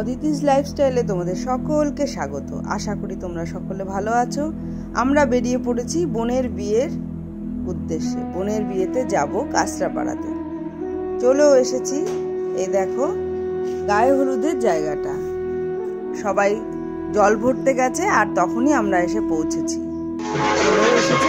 অদিতিস লাইফস্টাইলে তোমাদের সকলকে স্বাগত। আশা করি তোমরা সকলে ভালো আছো। আমরা বেরিয়ে পড়েছি বোনের বিয়ের উদ্দেশ্যে। বোনের বিয়েতে যাব কাঁচরাপাড়াতে। চলেও এসেছি। এই দেখো গায়ে হলুদের জায়গাটা, সবাই জল ভরতে গেছে আর তখনই আমরা এসে পৌঁছেছি। চলেও এসেছি,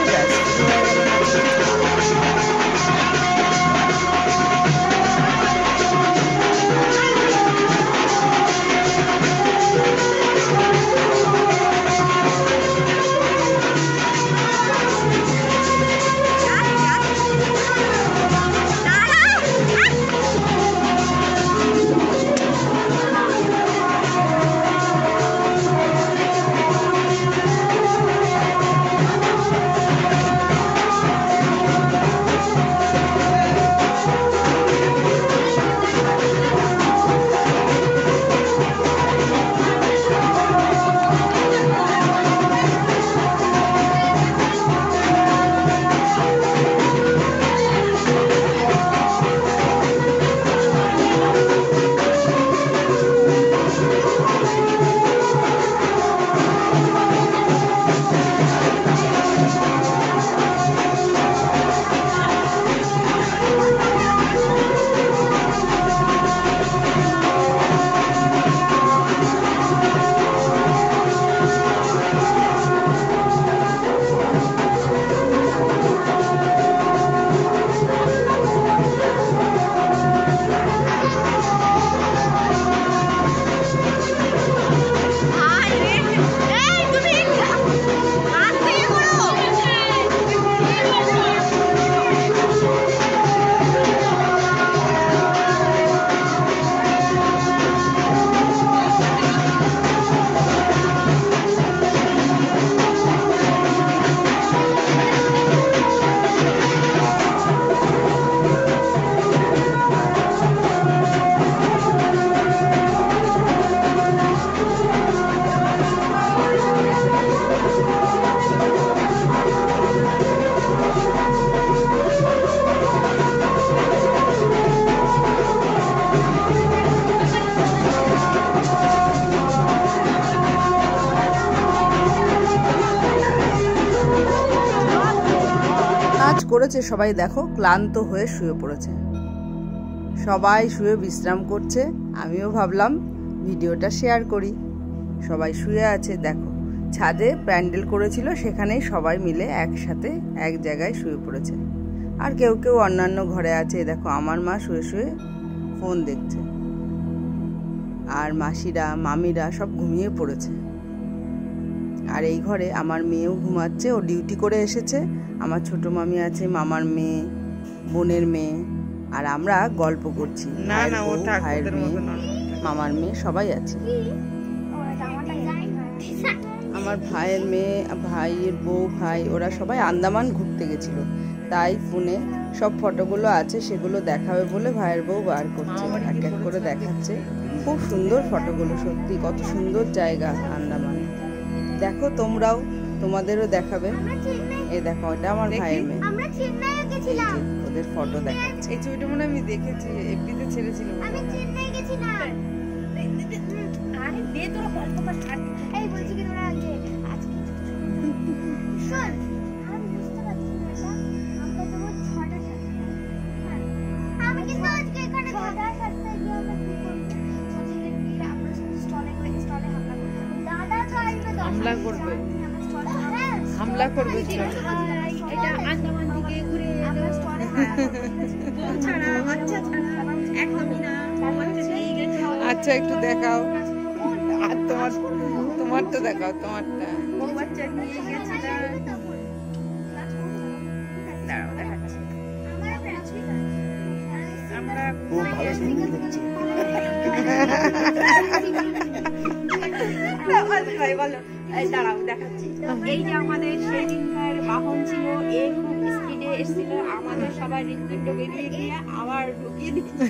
করেছে সবাই। দেখো ক্লান্ত হয়ে শুয়ে পড়েছে, সবাই শুয়ে বিশ্রাম করছে। আমিও ভাবলাম ভিডিওটা শেয়ার করি। সবাই শুয়ে আছে। দেখো ছাদে প্যান্ডেল করেছিল, সেখানেই সবাই মিলে একসাথে এক জায়গায় শুয়ে পড়েছে। আর কেউ কেউ অন্যান্য ঘরে আছে। দেখো আমার মা শুয়ে শুয়ে ফোন দেখছে, আর মাসিরা মামিরা সব ঘুমিয়ে পড়েছে। আর এই ঘরে আমার মেয়েও ঘুমাচ্ছে, ও ডিউটি করে এসেছে। আমার ছোট মামি আছে, মামার মেয়ে, বোনের মেয়ে, আর আমরা গল্প করছি। ভাইয়ের মেয়ে, মামার মেয়ে সবাই আছে। আমার ভাইয়ের মেয়ে, ভাইয়ের বউ, ভাই ওরা সবাই আন্দামান ঘুরতে গেছিল, তাই ফোনে সব ফটোগুলো আছে, সেগুলো দেখাবে বলে ভাইয়ের বউ বার করছে, এক এক করে দেখাচ্ছে। খুব সুন্দর ফটোগুলো, সত্যি কত সুন্দর জায়গা আন্দামান। দেখো তোমরাও, তোমাদেরও দেখাবে। এই দেখো এটা আমার ভাইয়ের মেয়ে, ওদের ফটো দেখাচ্ছে। এই ছবিটা মনে আমি দেখেছি, এফবিতে ছেড়েছিল। হামলা করবে, হামলা করবে। আচ্ছা একটু দেখাও, আর তোমারটা দেখাও, তোমারটা। এই যে আমাদের সেদিনকার বাহন ছিল, এ খুব স্পিডে এসেছিল, আমাদের সবাই হৃৎপিণ্ড বেরিয়ে গিয়ে আবার ঢুকিয়ে দিচ্ছে।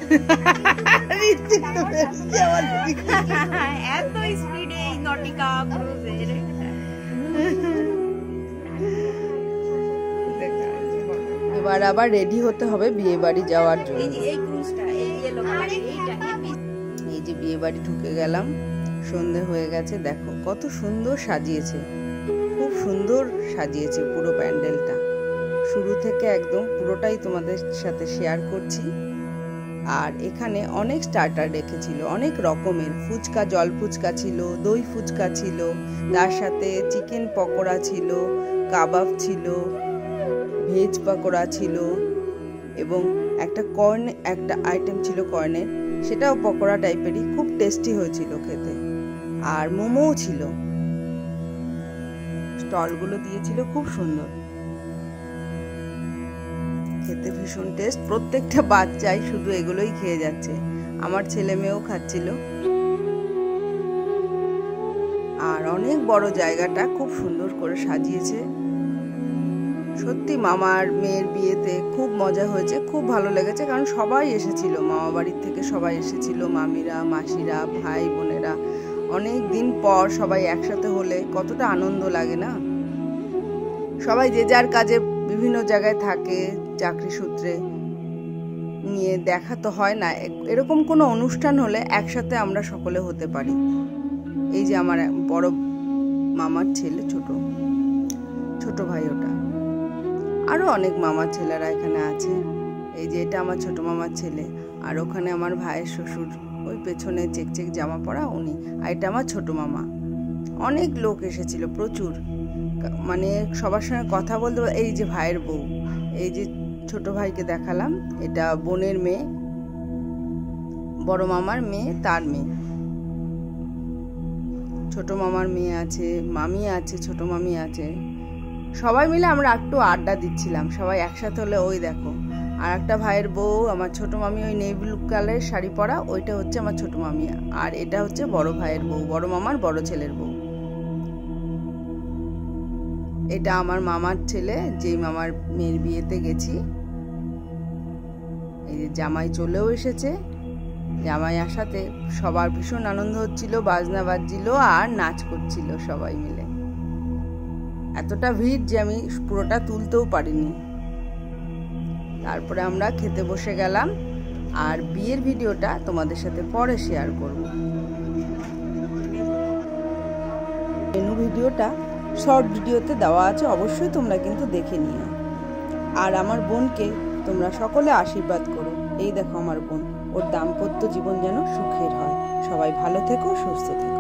এত স্পিডে এই নটিকা ক্রুজের। এবার আবার রেডি হতে হবে বিয়ে বাড়ি যাওয়ার জন্য। বাড়ি ঢুকে গেলাম, সন্ধে হয়ে গেছে। দেখো কত সুন্দর সাজিয়েছে, খুব সুন্দর সাজিয়েছে পুরো প্যান্ডেলটা, শুরু থেকে একদম পুরোটাই তোমাদের সাথে শেয়ার করছি। আর এখানে অনেক স্টার্টার রেখেছিল, অনেক রকমের ফুচকা, জল ফুচকা ছিল, দই ফুচকা ছিল, তার সাথে চিকেন পকোড়া ছিল, কাবাব ছিল, ভেজ পকোড়া ছিল এবং একটা আইটেম ছিল কর্নের, সেটাও পকোড়া টাইপেরই, খুব টেস্টি হয়েছিল খেতে। আর মোমোও ছিল, স্টলগুলো দিয়েছিল খুব সুন্দর, খেতে ভীষণ টেস্ট। প্রত্যেকটা বাচ্চাই শুধু এগুলোই খেয়ে যাচ্ছে, আমার ছেলে মেয়েও খাচ্ছিল। আর অনেক বড় জায়গাটা খুব সুন্দর করে সাজিয়েছে। সত্যি মামার মেয়ের বিয়েতে খুব মজা হয়েছে, খুব ভালো লেগেছে, কারণ সবাই এসেছিল, মামা বাড়ির থেকে সবাই এসেছিল, মামিরা, মাসিরা, ভাই বোনেরা। অনেক দিন পর সবাই একসাথে হলে কতটা আনন্দ লাগে না। সবাই যে যার কাজে বিভিন্ন জায়গায় থাকে, চাকরি সূত্রে নিয়ে দেখা তো হয় না, এরকম কোনো অনুষ্ঠান হলে একসাথে আমরা সকলে হতে পারি। এই যে আমার বড় মামার ছেলে, ছোট ভাই, ওটা আরো অনেক মামার ছেলেরা এখানে আছে। এই যে এটা আমার ছোট মামার ছেলে, আর ওখানে আমার ভাইয়ের শ্বশুর, ওই পেছনে চেক জামা পরা উনি, আর এটা আমার ছোট মামা। অনেক লোক এসেছিল, প্রচুর, মানে সবার সঙ্গে কথা বলতে। এই যে ভাইয়ের বউ, এই যে ছোট ভাইকে দেখালাম, এটা বোনের মেয়ে, বড় মামার মেয়ে, তার মেয়ে। ছোট মামার মেয়ে আছে, মামি আছে, ছোট মামি আছে, সবাই মিলে আমরা একটু আড্ডা দিচ্ছিলাম সবাই একসাথে হলে। ওই দেখো আর একটা ভাইয়ের বউ, আমার ছোট মামি, ওই নেভি ব্লু কালারের শাড়ি পরা, ওইটা হচ্ছে আমার ছোট মামি। আর এটা হচ্ছে বড় ভাইয়ের বউ, বড় মামার বড় ছেলের বউ। এটা আমার মামার ছেলে, যেই মামার মেয়ের বিয়েতে গেছি। এই যে জামাই চলেও এসেছে, জামাই আসাতে সবার ভীষণ আনন্দ হচ্ছিল, বাজনা বাজছিল আর নাচ করছিল সবাই মিলে। এতটা ভিড় যে আমি পুরোটা তুলতেও পারিনি। তারপরে আমরা খেতে বসে গেলাম, আর বিয়ের ভিডিওটা তোমাদের সাথে পরে শেয়ার করব। মেনু ভিডিওটা শর্ট ভিডিওতে দেওয়া আছে, অবশ্যই তোমরা কিন্তু দেখে নিও। আর আমার বোনকে তোমরা সকলে আশীর্বাদ করো। এই দেখো আমার বোন, ওর দাম্পত্য জীবন যেন সুখের হয়। সবাই ভালো থেকো, সুস্থ থেকো।